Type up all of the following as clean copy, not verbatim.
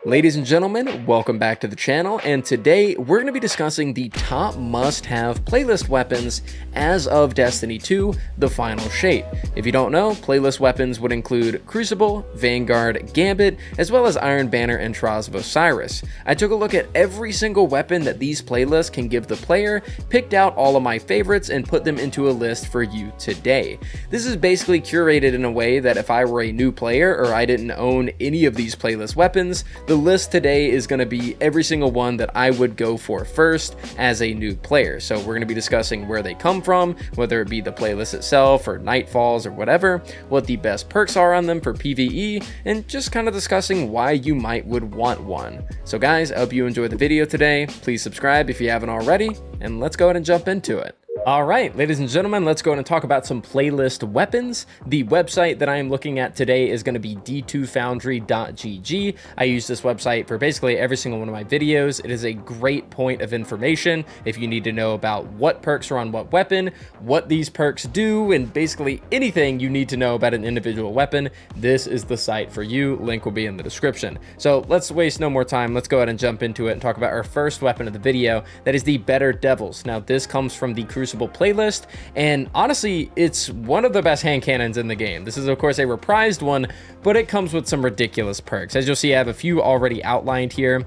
Ladies and gentlemen, welcome back to the channel, and today we're going to be discussing the top must-have playlist weapons as of Destiny 2, the final shape. If you don't know, playlist weapons would include Crucible, Vanguard, Gambit, as well as Iron Banner and Trials of Osiris. I took a look at every single weapon that these playlists can give the player, picked out all of my favorites, and put them into a list for you today. This is basically curated in a way that if I were a new player or I didn't own any of these playlist weapons, the list today is going to be every single one that I would go for first as a new player. So we're going to be discussing where they come from, whether it be the playlist itself or Nightfalls or whatever, what the best perks are on them for PvE, and just kind of discussing why you would want one. So guys, I hope you enjoy the video today. Please subscribe if you haven't already, and let's go ahead and jump into it. Alright, ladies and gentlemen, let's go ahead and talk about some playlist weapons. The website that I am looking at today is going to be d2foundry.gg. I use this website for basically every single one of my videos. It is a great point of information if you need to know about what perks are on what weapon, what these perks do, and basically anything you need to know about an individual weapon. This is the site for you. Link will be in the description. So let's waste no more time. Let's go ahead and jump into it and talk about our first weapon of the video. That is the 𝗏𝗏𝗏𝗏s. Now this comes from the Crucible playlist, and honestly it's one of the best hand cannons in the game. This is of course a reprised one, but it comes with some ridiculous perks. As you'll see, I have a few already outlined here.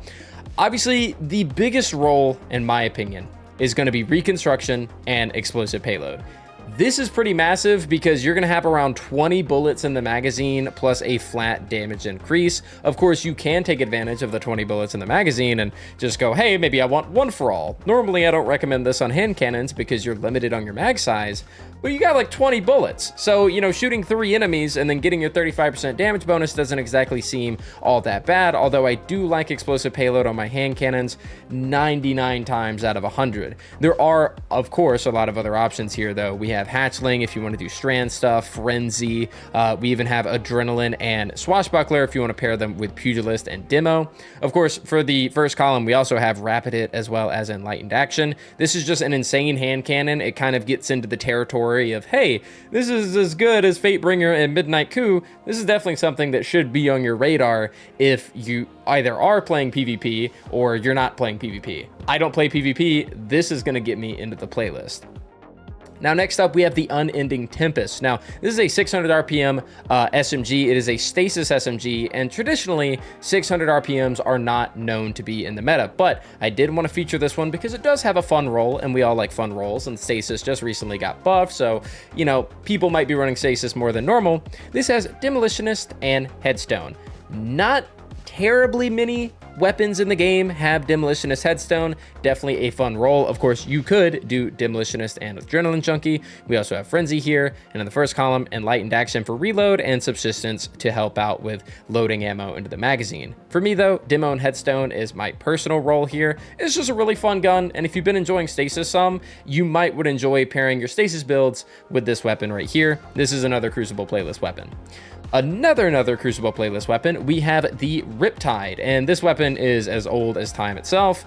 Obviously the biggest role in my opinion is going to be reconstruction and explosive payload. This is pretty massive because you're going to have around 20 bullets in the magazine plus a flat damage increase. Of course, you can take advantage of the 20 bullets in the magazine and just go, hey, maybe I want one for all. Normally, I don't recommend this on hand cannons because you're limited on your mag size, but you got like 20 bullets. So, you know, shooting 3 enemies and then getting your 35% damage bonus doesn't exactly seem all that bad, although I do like explosive payload on my hand cannons 99 times out of 100. There are, of course, a lot of other options here, though. We have Hatchling if you want to do strand stuff, Frenzy. We even have Adrenaline and Swashbuckler if you want to pair them with Pugilist and Demo. Of course, for the first column, we also have Rapid Hit as well as Enlightened Action. This is just an insane hand cannon. It kind of gets into the territory of, hey, this is as good as Fatebringer and Midnight Coup. This is definitely something that should be on your radar if you either are playing PvP or you're not playing PvP. I don't play PvP. This is going to get me into the playlist. Now, next up, we have the Unending Tempest. Now, this is a 600 RPM SMG. It is a stasis SMG, and traditionally, 600 RPMs are not known to be in the meta, but I did want to feature this one because it does have a fun roll, and we all like fun rolls, and stasis just recently got buffed, so, you know, people might be running stasis more than normal. This has Demolitionist and Headstone. Not terribly many weapons in the game have Demolitionist Headstone. Definitely a fun roll. Of course, you could do Demolitionist and Adrenaline Junkie. We also have Frenzy here, and in the first column, Enlightened Action for reload and Subsistence to help out with loading ammo into the magazine. For me though, Demo and Headstone is my personal roll here. It's just a really fun gun, and if you've been enjoying stasis some, you would enjoy pairing your stasis builds with this weapon right here. This is another Crucible playlist weapon. Another Crucible playlist weapon, we have the RIPTIDE, and this weapon is as old as time itself.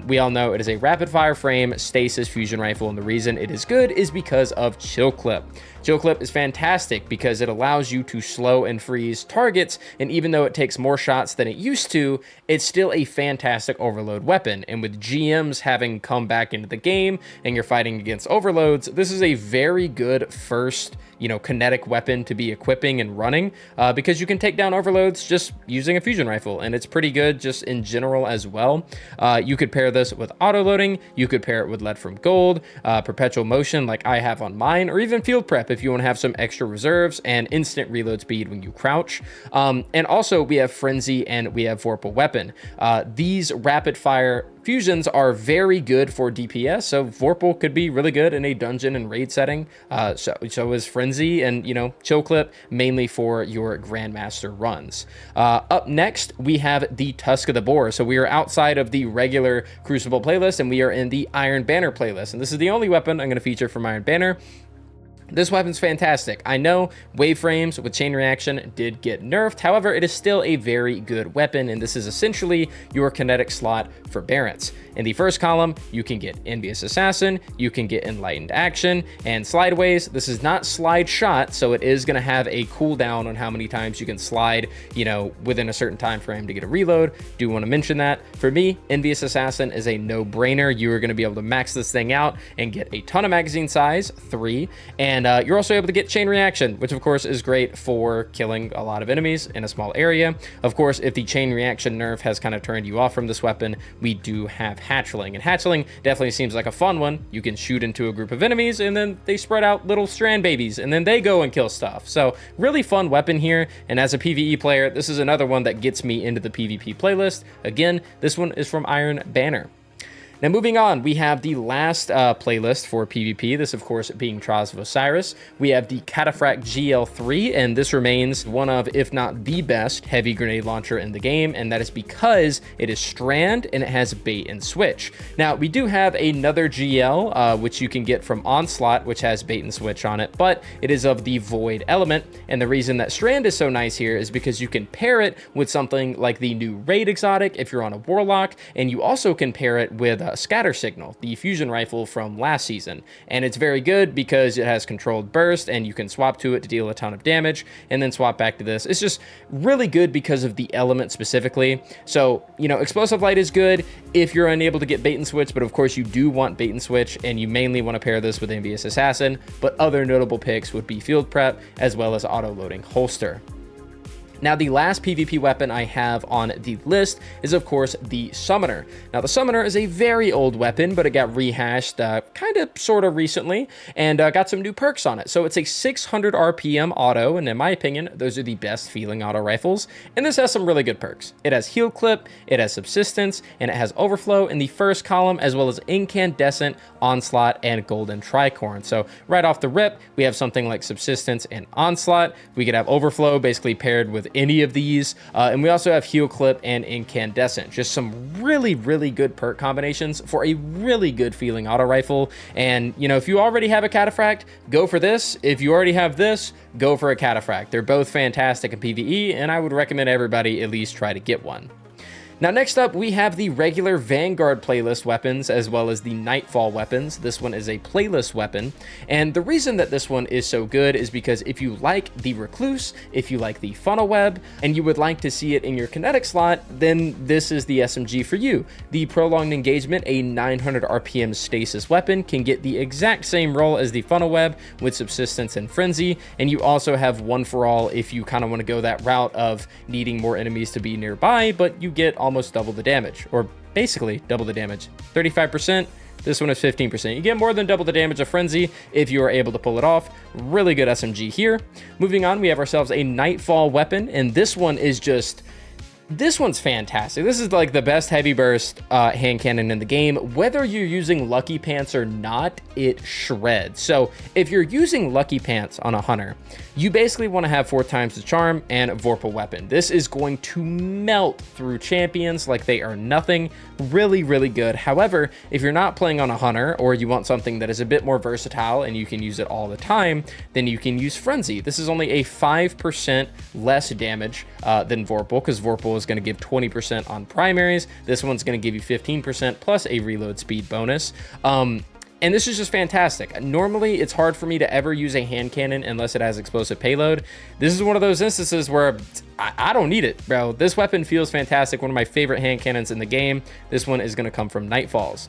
We all know it is a rapid fire frame stasis fusion rifle, and the reason it is good is because of Chill Clip. Chill Clip is fantastic because it allows you to slow and freeze targets, and even though it takes more shots than it used to, it's still a fantastic overload weapon. And with GMs having come back into the game and you're fighting against overloads, this is a very good first, you know, kinetic weapon to be equipping and running because you can take down overloads just using a fusion rifle, and it's pretty good just in general as well. You could pair this with auto loading, you could pair it with lead from gold, perpetual motion like I have on mine, or even field prep if you want to have some extra reserves and instant reload speed when you crouch. And also we have Frenzy and we have Vorpal Weapon. These rapid fire fusions are very good for DPS, so Vorpal could be really good in a dungeon and raid setting. So is Frenzy, and, you know, Chill Clip mainly for your Grandmaster runs. Up next, we have the Tusk of the Boar. So we are outside of the regular Crucible playlist, and we are in the Iron Banner playlist, and this is the only weapon I'm going to feature from Iron Banner. This weapon's fantastic. I know wave frames with chain reaction did get nerfed, however, it is still a very good weapon, and this is essentially your kinetic slot for Barrets. In the first column, you can get Envious Assassin, you can get Enlightened Action, and Slideways. This is not slide shot, so it is going to have a cooldown on how many times you can slide, you know, within a certain time frame to get a reload. Do want to mention that. For me, Envious Assassin is a no-brainer. You are going to be able to max this thing out and get a ton of magazine size, 3, and you're also able to get chain reaction, which of course is great for killing a lot of enemies in a small area. Of course, if the chain reaction nerf has kind of turned you off from this weapon, we do have Hatchling, and Hatchling definitely seems like a fun one. You can shoot into a group of enemies and then they spread out little strand babies and then they go and kill stuff. So really fun weapon here, and as a PvE player, this is another one that gets me into the PvP playlist. Again, this one is from Iron Banner. Now moving on, we have the last playlist for PvP, this of course being Trials of Osiris. We have the CATAPHRACT GL3, and this remains one of, if not the best, heavy grenade launcher in the game, and that is because it is strand and it has bait and switch. Now we do have another GL, which you can get from Onslaught, which has bait and switch on it, but it is of the void element, and the reason that strand is so nice here is because you can pair it with something like the new raid exotic if you're on a warlock, and you also can pair it with Scatter Signal, the fusion rifle from last season, and it's very good because it has controlled burst and you can swap to it to deal a ton of damage and then swap back to this. It's just really good because of the element specifically. So, you know, Explosive Light is good if you're unable to get bait and switch, but of course you do want bait and switch, and you mainly want to pair this with Envious Assassin, but other notable picks would be Field Prep as well as auto-loading holster. Now, the last PvP weapon I have on the list is, of course, the Summoner. Now, the Summoner is a very old weapon, but it got rehashed kind of sort of recently and got some new perks on it. So it's a 600 RPM auto, and in my opinion, those are the best feeling auto rifles. And this has some really good perks. It has Heal Clip, it has Subsistence, and it has Overflow in the first column, as well as Incandescent, Onslaught, and Golden Tricorn. So right off the rip, we have something like Subsistence and Onslaught. We could have Overflow basically paired with any of these, and we also have Heal Clip and Incandescent. Just some really good perk combinations for a really good feeling auto rifle. And you know, if you already have a Cataphract, go for this. If you already have this, go for a Cataphract. They're both fantastic in PvE, and I would recommend everybody at least try to get one. Now, next up, we have the regular Vanguard playlist weapons as well as the Nightfall weapons. This one is a playlist weapon, and the reason that this one is so good is because if you like the Recluse, if you like the Funnel Web, and you would like to see it in your kinetic slot, then this is the SMG for you. The Prolonged Engagement, a 900 RPM stasis weapon, can get the exact same role as the Funnel Web with Subsistence and Frenzy, and you also have One for All if you kind of want to go that route of needing more enemies to be nearby, but you get almost double the damage, or basically double the damage. 35%, this one is 15%. You get more than double the damage of Frenzy if you are able to pull it off. Really good SMG here. Moving on, we have ourselves a Nightfall weapon, and this one is just... this one's fantastic. This is like the best heavy burst hand cannon in the game. Whether you're using Lucky Pants or not, it shreds. So if you're using Lucky Pants on a hunter, you basically want to have 4 times the charm and a Vorpal weapon. This is going to melt through champions like they are nothing. Really good. However, if you're not playing on a hunter, or you want something that is a bit more versatile and you can use it all the time, then you can use Frenzy. This is only a 5% less damage than Vorpal, because Vorpal is going to give 20% on primaries. This one's going to give you 15% plus a reload speed bonus. And this is just fantastic. Normally, it's hard for me to ever use a hand cannon unless it has explosive payload. This is one of those instances where I don't need it, bro. This weapon feels fantastic. One of my favorite hand cannons in the game. This one is going to come from Nightfalls.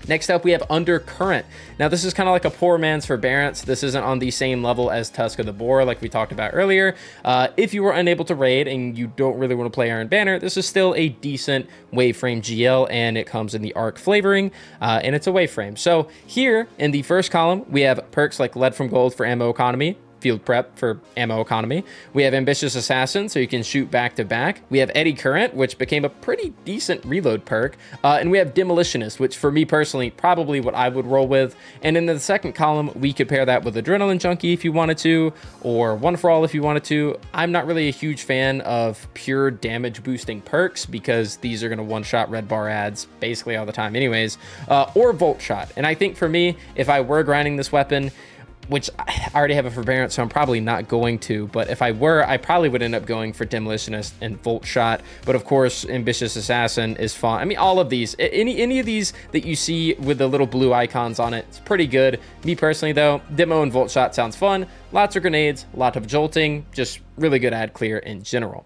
Next up, we have Undercurrent. Now, this is kind of like a poor man's forbearance. This isn't on the same level as TUSK of the BOAR, like we talked about earlier. If you were unable to raid and you don't really want to play Iron Banner, this is still a decent waveframe GL, and it comes in the ARC flavoring, and it's a waveframe. So here in the first column, we have perks like Lead from Gold for ammo economy, Field Prep for ammo economy. We have Ambitious Assassin, so you can shoot back to back. We have Eddy Current, which became a pretty decent reload perk. And we have Demolitionist, which for me personally, probably what I would roll with. And in the second column, we could pair that with Adrenaline Junkie if you wanted to, or One for All if you wanted to. I'm not really a huge fan of pure damage boosting perks because these are going to one-shot red bar ads basically all the time anyways, or Volt Shot. And I think for me, if I were grinding this weapon, which I already have a forbearance, so I'm probably not going to. But if I were, I probably would end up going for Demolitionist and Volt Shot. But of course, Ambitious Assassin is fun. I mean, all of these, any of these that you see with the little blue icons on it, it's pretty good. Me personally, though, Demo and Volt Shot sounds fun. Lots of grenades, a lot of jolting, just really good ad clear in general.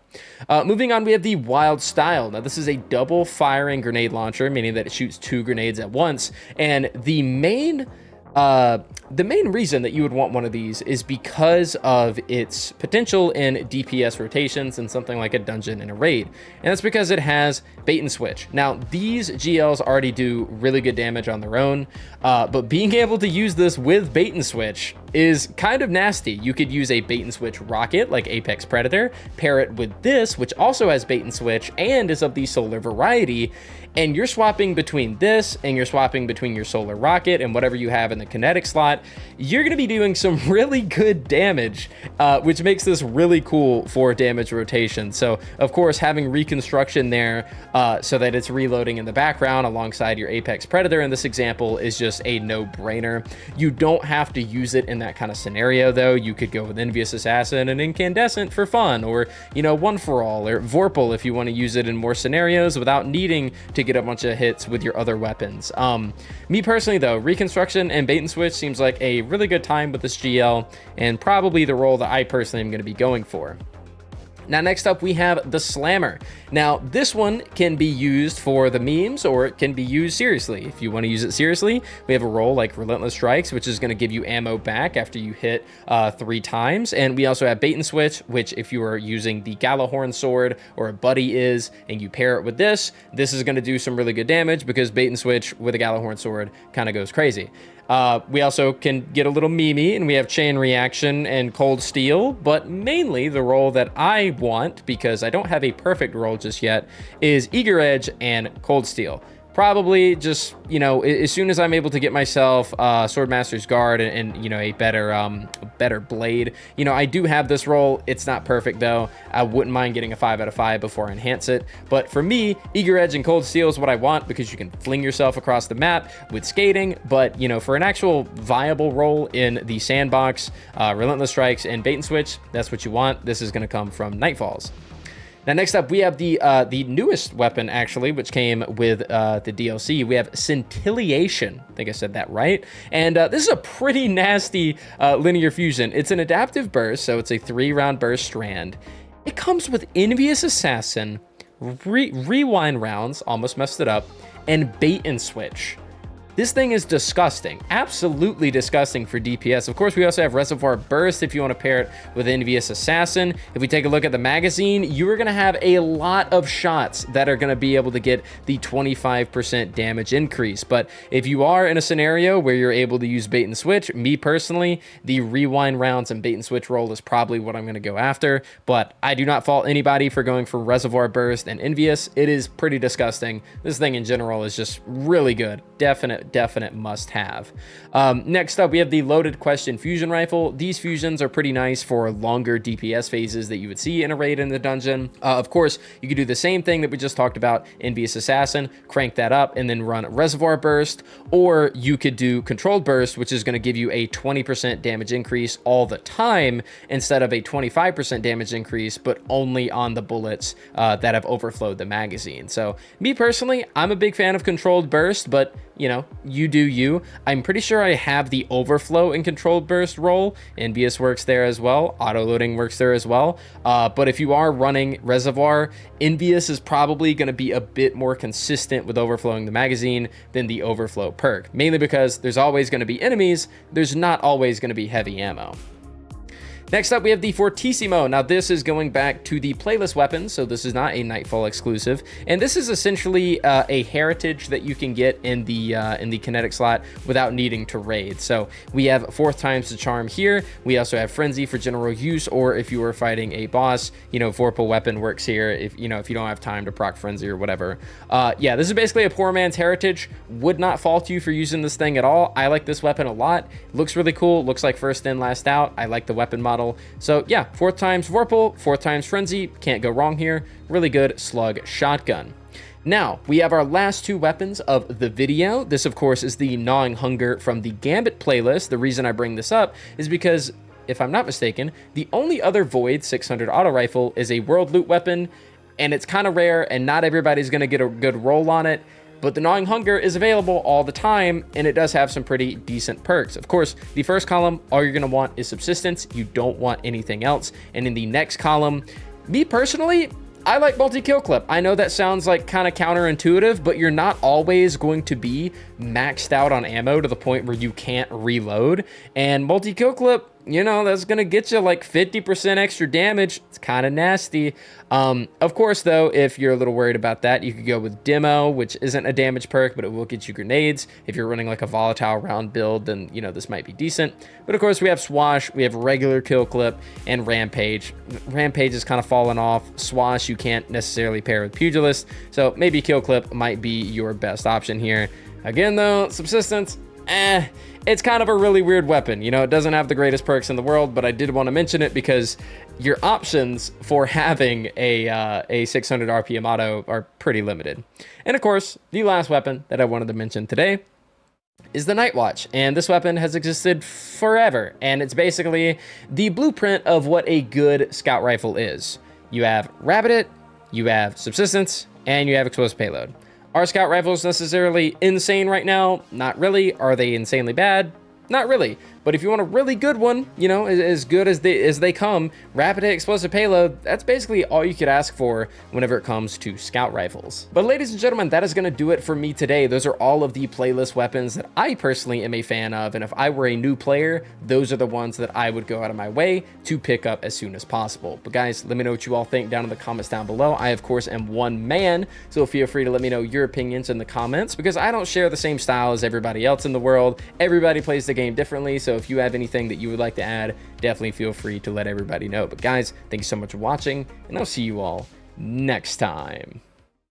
Moving on, we have the Wild Style. Now, this is a double firing grenade launcher, meaning that it shoots 2 grenades at once. And the main reason that you would want one of these is because of its potential in DPS rotations and something like a dungeon and a raid. And that's because it has bait and switch. Now, these GLs already do really good damage on their own, but being able to use this with bait and switch is kind of nasty. You could use a bait and switch rocket like Apex Predator, pair it with this, which also has bait and switch and is of the solar variety, and you're swapping between this and you're swapping between your solar rocket and whatever you have in the kinetic slot. You're going to be doing some really good damage, which makes this really cool for damage rotation. So of course, having reconstruction there so that it's reloading in the background alongside your Apex Predator in this example is just a no-brainer. You don't have to use it in that kind of scenario, though. You could go with Envious Assassin and Incandescent for fun, or, you know, One for All, or Vorpal if you want to use it in more scenarios without needing to get a bunch of hits with your other weapons. Me personally, though, Reconstruction and Bait and Switch seems like a really good time with this GL, and probably the role that I personally am going to be going for. Now, next up, we have the Slammer. Now, this one can be used for the memes, or it can be used seriously. If you want to use it seriously, we have a role like Relentless Strikes, which is going to give you ammo back after you hit 3 times. And we also have Bait and Switch, which if you are using the Gjallarhorn Sword, or a buddy is, and you pair it with this is going to do some really good damage, because Bait and Switch with a Gjallarhorn Sword kind of goes crazy. We also can get a little memey, and we have Chain Reaction and Cold Steel, but mainly the role that I want, because I don't have a perfect role just yet, is Eager Edge and Cold Steel. Probably just, you know, as soon as I'm able to get myself Swordmaster's Guard and you know, a better blade. You know, I do have this role. It's not perfect, though. I wouldn't mind getting a 5 out of 5 before I enhance it. But for me, Eager Edge and Cold Steel is what I want, because you can fling yourself across the map with skating. But, you know, for an actual viable role in the sandbox, Relentless Strikes and Bait and Switch, that's what you want. This is going to come from Nightfalls. Now, next up, we have the newest weapon, actually, which came with the DLC. We have Scintillation. I think I said that right. And this is a pretty nasty linear fusion. It's an adaptive burst, so it's a 3-round burst strand. It comes with Envious Assassin, Rewind rounds, almost messed it up, and Bait and Switch. This thing is disgusting, absolutely disgusting for DPS. Of course, we also have Reservoir Burst if you want to pair it with Envious Assassin. If we take a look at the magazine, you are going to have a lot of shots that are going to be able to get the 25% damage increase. But if you are in a scenario where you're able to use Bait and Switch, me personally, the Rewind rounds and Bait and Switch role is probably what I'm going to go after. But I do not fault anybody for going for Reservoir Burst and Envious. It is pretty disgusting. This thing in general is just really good. Definite must have. Next up, we have the Loaded Question Fusion Rifle. These fusions are pretty nice for longer DPS phases that you would see in a raid in the dungeon. Of course, you could do the same thing that we just talked about, Envious Assassin, crank that up and then run Reservoir Burst, or you could do Controlled Burst, which is going to give you a 20% damage increase all the time instead of a 25% damage increase, but only on the bullets that have overflowed the magazine. So me personally, I'm a big fan of Controlled Burst, but you know, you do you. I'm pretty sure I have the Overflow and Controlled Burst role. Envious works there as well. Auto-loading works there as well. But if you are running Reservoir, Envious is probably going to be a bit more consistent with overflowing the magazine than the Overflow perk. Mainly because there's always going to be enemies. There's not always going to be heavy ammo. Next up, we have the Fortissimo. Now, this is going back to the playlist weapons, so this is not a Nightfall exclusive. And this is essentially a heritage that you can get in the kinetic slot without needing to raid. So we have 4th times the charm here. We also have Frenzy for general use, or if you are fighting a boss, you know, Vorpal weapon works here. If you don't have time to proc Frenzy or whatever. Yeah, this is basically a poor man's heritage. Would not fault you for using this thing at all. I like this weapon a lot. It looks really cool. Looks like first in, last out. I like the weapon model. So yeah, 4th times Vorpal, 4th times Frenzy, can't go wrong here. Really good slug shotgun. Now, we have our last two weapons of the video. This, of course, is the Gnawing Hunger from the Gambit playlist. The reason I bring this up is because, if I'm not mistaken, the only other Void 600 auto rifle is a world loot weapon, and it's kind of rare, and not everybody's going to get a good roll on it. But the Gnawing Hunger is available all the time, and it does have some pretty decent perks. Of course, the first column, all you're going to want is subsistence. You don't want anything else. And in the next column, me personally, I like multi-kill clip. I know that sounds like kind of counterintuitive, but you're not always going to be maxed out on ammo to the point where you can't reload. And multi-kill clip, you know, that's going to get you like 50% extra damage. It's kind of nasty. Of course, though, if you're a little worried about that, you could go with Demo, which isn't a damage perk, but it will get you grenades. If you're running like a volatile round build, then, you know, this might be decent. But of course, we have Swash, we have regular kill clip, and Rampage. Rampage is kind of fallen off. Swash, you can't necessarily pair with Pugilist, so maybe kill clip might be your best option here. Again, though, subsistence, it's kind of a really weird weapon. You know, it doesn't have the greatest perks in the world, but I did want to mention it because your options for having a 600 RPM auto are pretty limited. And of course, the last weapon that I wanted to mention today is the Night Watch, and this weapon has existed forever, and it's basically the blueprint of what a good scout rifle is. You have Rapid It, you have subsistence, and you have explosive payload. Are scout rifles necessarily insane right now? Not really. Are they insanely bad? Not really. But if you want a really good one, you know, as good as they come, rapid hit, explosive payload, that's basically all you could ask for whenever it comes to scout rifles. But ladies and gentlemen, that is going to do it for me today. Those are all of the playlist weapons that I personally am a fan of, and if I were a new player, those are the ones that I would go out of my way to pick up as soon as possible. But guys, let me know what you all think down in the comments down below. I, of course, am one man, so feel free to let me know your opinions in the comments, because I don't share the same style as everybody else in the world. Everybody plays the game differently, so if you have anything that you would like to add, definitely feel free to let everybody know. But guys, thank you so much for watching, and I'll see you all next time.